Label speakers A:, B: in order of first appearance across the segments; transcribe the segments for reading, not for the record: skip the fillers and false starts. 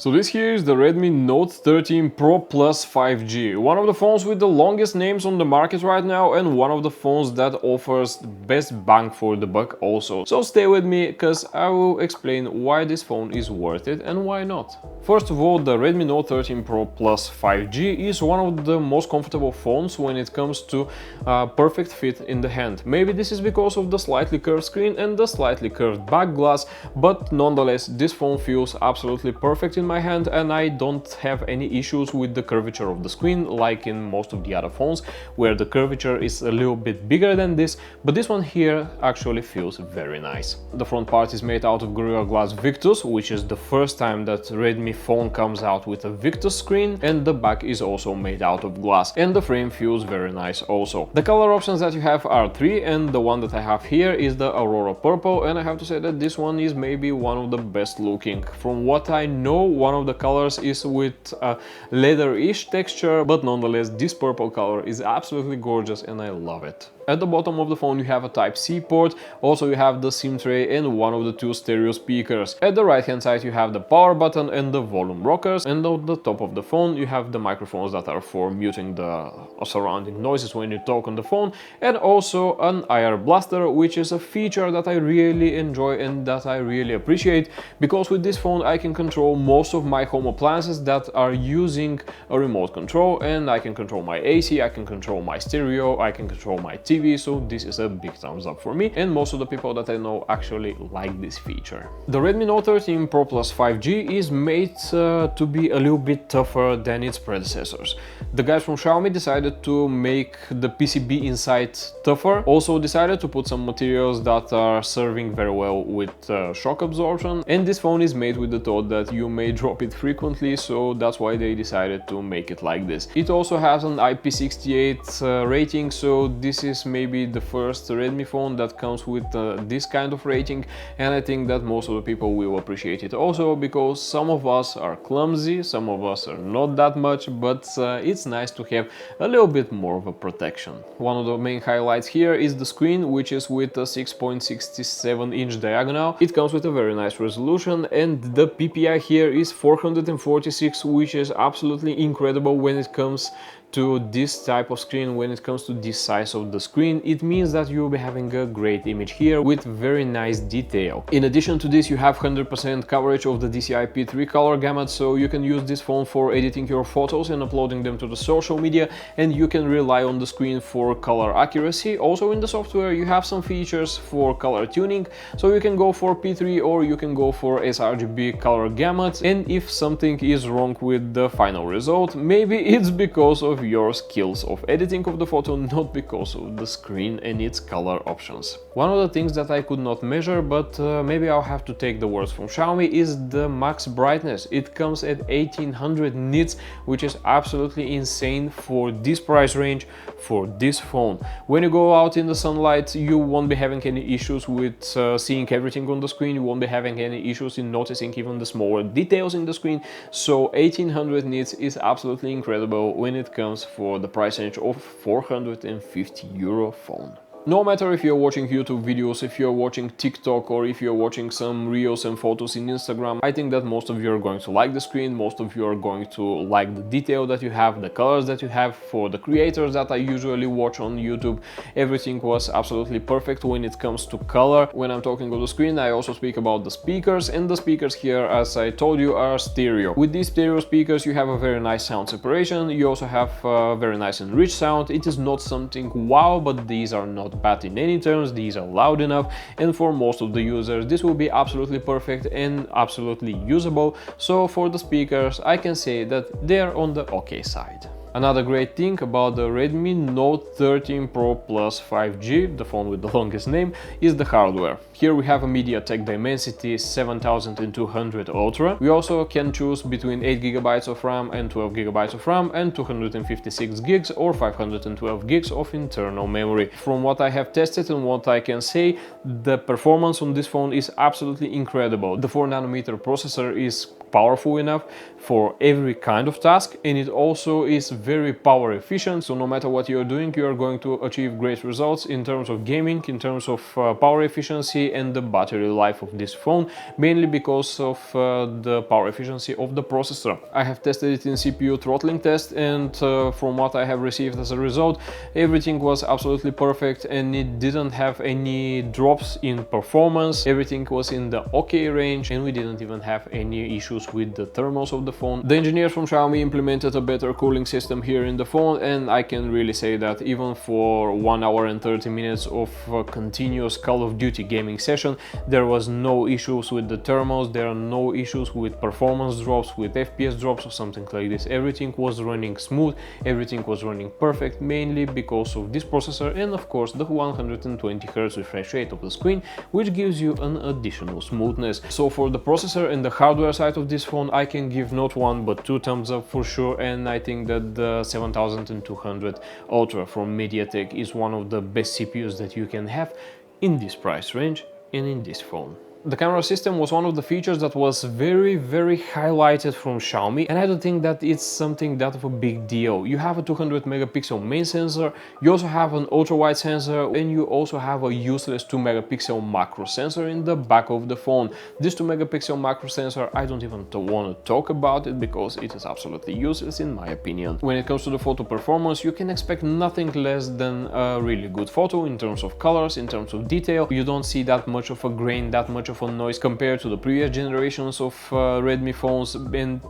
A: So this here is the Redmi Note 13 Pro Plus 5G, one of the phones with the longest names on the market right now and one of the phones that offers the best bang for the buck also. So stay with me because I will explain why this phone is worth it and why not. First of all, the Redmi Note 13 Pro Plus 5G is one of the most comfortable phones when it comes to perfect fit in the hand. Maybe this is because of the slightly curved screen and the slightly curved back glass, but nonetheless this phone feels absolutely perfect in my hand and I don't have any issues with the curvature of the screen like in most of the other phones where the curvature is a little bit bigger than this, but this one here actually feels very nice. The front part is made out of GorillaGlass Victus, which is the first time that Redmi phone comes out with a Victus screen, and the back is also made out of glass and the frame feels very nice also. The color options that you have are three, and the one that I have here is the Aurora Purple, and I have to say that this one is maybe one of the best looking. From what I know, one of the colors is with a leather-ish texture, but nonetheless this purple color is absolutely gorgeous and I love it. At the bottom of the phone you have a Type-C port, also you have the SIM tray and one of the two stereo speakers. At the right hand side you have the power button and the volume rockers, and on the top of the phone you have the microphones that are for muting the surrounding noises when you talk on the phone, and also an IR blaster, which is a feature that I really enjoy and that I really appreciate, because with this phone I can control most of my home appliances that are using a remote control, and I can control my AC, I can control my stereo, I can control my TV. So this is a big thumbs up for me, and most of the people that I know actually like this feature. The Redmi Note 13 Pro Plus 5G is made to be a little bit tougher than its predecessors. The guys from Xiaomi decided to make the PCB inside tougher, also decided to put some materials that are serving very well with shock absorption, and this phone is made with the thought that you may drop it frequently, so that's why they decided to make it like this. It also has an IP68 rating, so this is maybe the first Redmi phone that comes with this kind of rating, and I think that most of the people will appreciate it also, because some of us are clumsy, some of us are not that much, but it's nice to have a little bit more of a protection. One of the main highlights here is the screen, which is with a 6.67-inch diagonal. It comes with a very nice resolution, and the PPI here is 446, which is absolutely incredible when it comes to this type of screen, when it comes to this size of the screen. It means that you'll be having a great image here with very nice detail. In addition to this, you have 100% coverage of the DCI-P3 color gamut, so you can use this phone for editing your photos and uploading them to the social media, and you can rely on the screen for color accuracy. Also in the software you have some features for color tuning, so you can go for P3 or you can go for sRGB color gamut, and if something is wrong with the final result, maybe it's because of your skills of editing of the photo, not because of the screen and its color options. One of the things that I could not measure, but maybe I'll have to take the words from Xiaomi, is the max brightness. It comes at 1800 nits, which is absolutely insane for this price range for this phone. When you go out in the sunlight, you won't be having any issues with seeing everything on the screen, you won't be having any issues in noticing even the smaller details in the screen, so 1800 nits is absolutely incredible when it comes for the price range of 450 euro phone. No matter if you're watching YouTube videos, if you're watching TikTok, or if you're watching some reels and photos in Instagram, I think that most of you are going to like the screen, most of you are going to like the detail that you have, the colors that you have. For the creators that I usually watch on YouTube, everything was absolutely perfect when it comes to color. When I'm talking on the screen, I also speak about the speakers, and the speakers here, as I told you, are stereo. With these stereo speakers you have a very nice sound separation, you also have very nice and rich sound. It is not something wow, but these are not bad in any terms, these are loud enough, and for most of the users this will be absolutely perfect and absolutely usable. So for the speakers I can say that they're on the okay side. Another great thing about the Redmi Note 13 Pro Plus 5G, the phone with the longest name, is the hardware. Here we have a MediaTek Dimensity 7200 Ultra. We also can choose between 8GB of RAM and 12GB of RAM, and 256 gigs or 512 gigs of internal memory. From what I have tested and what I can say, the performance on this phone is absolutely incredible. The 4nm processor is powerful enough for every kind of task, and it also is very power efficient, so no matter what you're doing, you are going to achieve great results in terms of gaming, in terms of power efficiency and the battery life of this phone, mainly because of the power efficiency of the processor. I have tested it in CPU throttling test, and from what I have received as a result, everything was absolutely perfect and it didn't have any drops in performance. Everything was in the okay range, and we didn't even have any issues with the thermals of the phone. The engineers from Xiaomi implemented a better cooling system here in the phone, and I can really say that even for 1 hour and 30 minutes of continuous Call of Duty gaming session, there was no issues with the thermals, there are no issues with performance drops, with FPS drops or something like this. Everything was running smooth, everything was running perfect, mainly because of this processor and of course the 120 Hz refresh rate of the screen, which gives you an additional smoothness. So for the processor and the hardware side of this phone, I can give not one but 2 thumbs up for sure, and I think that the 7200 Ultra from MediaTek is one of the best CPUs that you can have in this price range and in this phone. The camera system was one of the features that was very highlighted from Xiaomi, and I don't think that it's something that of a big deal. You have a 200 megapixel main sensor, you also have an ultra wide sensor, and you also have a useless 2 megapixel macro sensor in the back of the phone. This 2 megapixel macro sensor, I don't even want to talk about it because it is absolutely useless in my opinion. When it comes to the photo performance, you can expect nothing less than a really good photo in terms of colors, in terms of detail. You don't see that much of a grain, that much of a noise compared to the previous generations of Redmi phones, and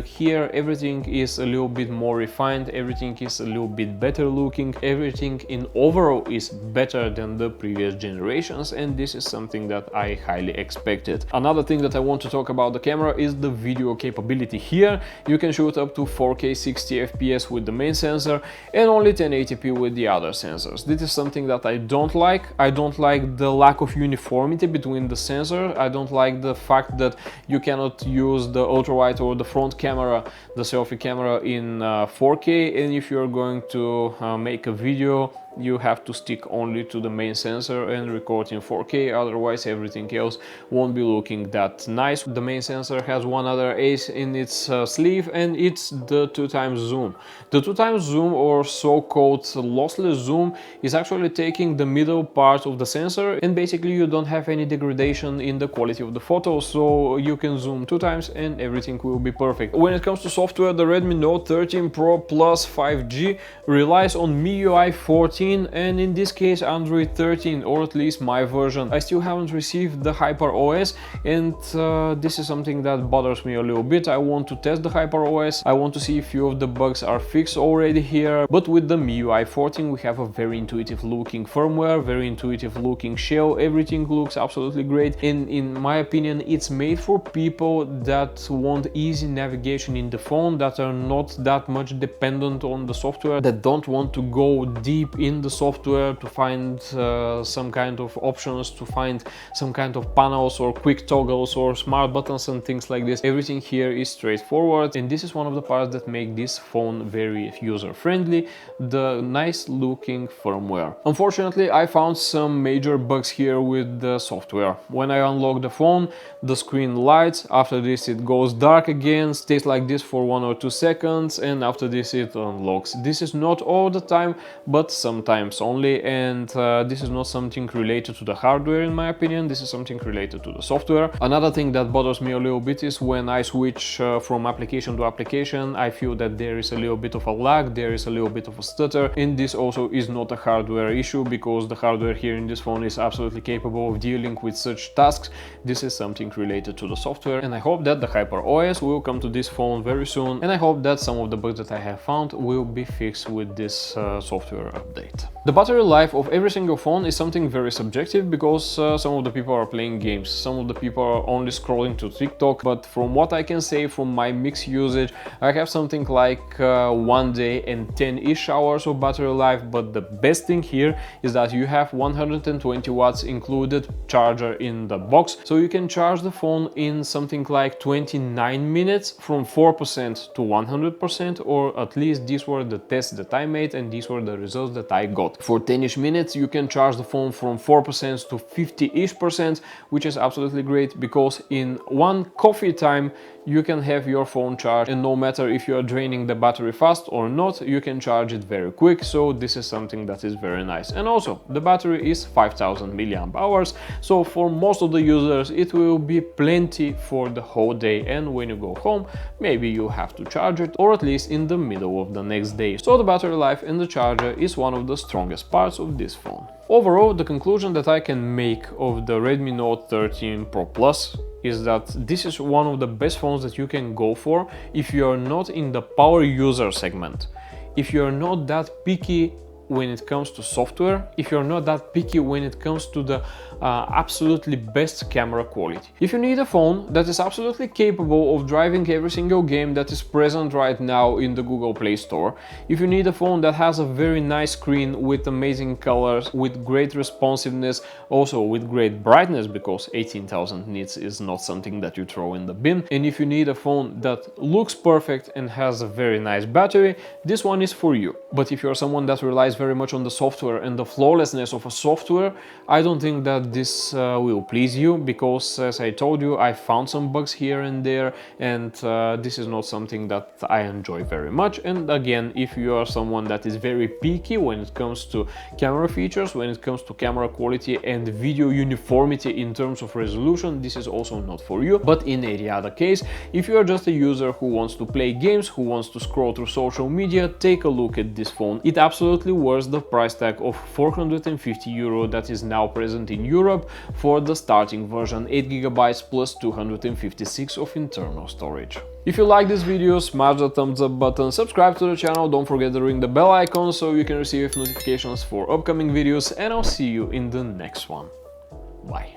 A: here everything is a little bit more refined, everything is a little bit better looking, everything in overall is better than the previous generations, and this is something that I highly expected. Another thing that I want to talk about the camera is the video capability. Here you can shoot up to 4K 60 FPS with the main sensor and only 1080p with the other sensors. This is something that I don't like. I don't like the lack of uniformity between the sensors. I don't like the fact that you cannot use the ultra wide or the front camera, the selfie camera in 4K, and if you're going to make a video, you have to stick only to the main sensor and record in 4K, otherwise everything else won't be looking that nice. The main sensor has one other ace in its sleeve, and it's the 2x zoom. The 2x zoom, or so-called lossless zoom, is actually taking the middle part of the sensor, and basically you don't have any degradation in the quality of the photo, so you can zoom 2 times and everything will be perfect. When it comes to software, the Redmi Note 13 Pro Plus 5G relies on MIUI 14, and in this case Android 13, or at least my version. I still haven't received the HyperOS, and this is something that bothers me a little bit. I want to test the HyperOS, I want to see if a few of the bugs are fixed already here, but with the MIUI 14 we have a very intuitive looking firmware, very intuitive looking shell, everything looks absolutely great, and in my opinion it's made for people that want easy navigation in the phone, that are not that much dependent on the software, that don't want to go deep in the software to find some kind of options, to find some kind of panels or quick toggles or smart buttons and things like this. Everything here is straightforward, and this is one of the parts that make this phone very user-friendly, the nice looking firmware. Unfortunately, I found some major bugs here with the software. When I unlock the phone, the screen lights, after this it goes dark again, stays like this for 1 or 2 seconds, and after this it unlocks. This is not all the time, but sometimes only, and this is not something related to the hardware in my opinion, this is something related to the software. Another thing that bothers me a little bit is when I switch from application to application, I feel that there is a little bit of a lag, there is a little bit of a stutter, and this also is not a hardware issue, because the hardware here in this phone is absolutely capable of dealing with such tasks. This is something related to the software, and I hope that the HyperOS will come to this phone very soon, and I hope that some of the bugs that I have found will be fixed with this software update. The battery life of every single phone is something very subjective, because some of the people are playing games, some of the people are only scrolling to TikTok, but from what I can say from my mixed usage, I have something like 1 day and 10-ish hours of battery life. But the best thing here is that you have 120 watts included charger in the box, so you can charge the phone in something like 29 minutes from 4% to 100%, or at least these were the tests that I made and these were the results that I got. For 10-ish minutes you can charge the phone from 4% to 50-ish%, which is absolutely great, because in one coffee time you can have your phone charged, and no matter if you are draining the battery fast or not, you can charge it very quick. So this is something that is very nice. And also the battery is 5000 milliamp hours, so for most of the users it will be plenty for the whole day, and when you go home maybe you have to charge it, or at least in the middle of the next day. So the battery life and the charger is one of the strongest parts of this phone. Overall, the conclusion that I can make of the Redmi Note 13 Pro Plus is that this is one of the best phones that you can go for if you are not in the power user segment, if you are not that picky when it comes to software, if you're not that picky when it comes to the absolutely best camera quality. If you need a phone that is absolutely capable of driving every single game that is present right now in the Google Play Store, if you need a phone that has a very nice screen with amazing colors, with great responsiveness, also with great brightness, because 18,000 nits is not something that you throw in the bin, and if you need a phone that looks perfect and has a very nice battery, this one is for you. But if you're someone that relies very much on the software and the flawlessness of a software, I don't think that this will please you, because as I told you, I found some bugs here and there, and this is not something that I enjoy very much. And again, if you are someone that is very picky when it comes to camera features, when it comes to camera quality and video uniformity in terms of resolution, this is also not for you. But in any other case, if you are just a user who wants to play games, who wants to scroll through social media, take a look at this phone. It absolutely worth the price tag of 450 euro that is now present in Europe for the starting version, 8GB plus 256 of internal storage. If you like this video, smash the thumbs up button, subscribe to the channel, don't forget to ring the bell icon so you can receive notifications for upcoming videos, and I'll see you in the next one. Bye.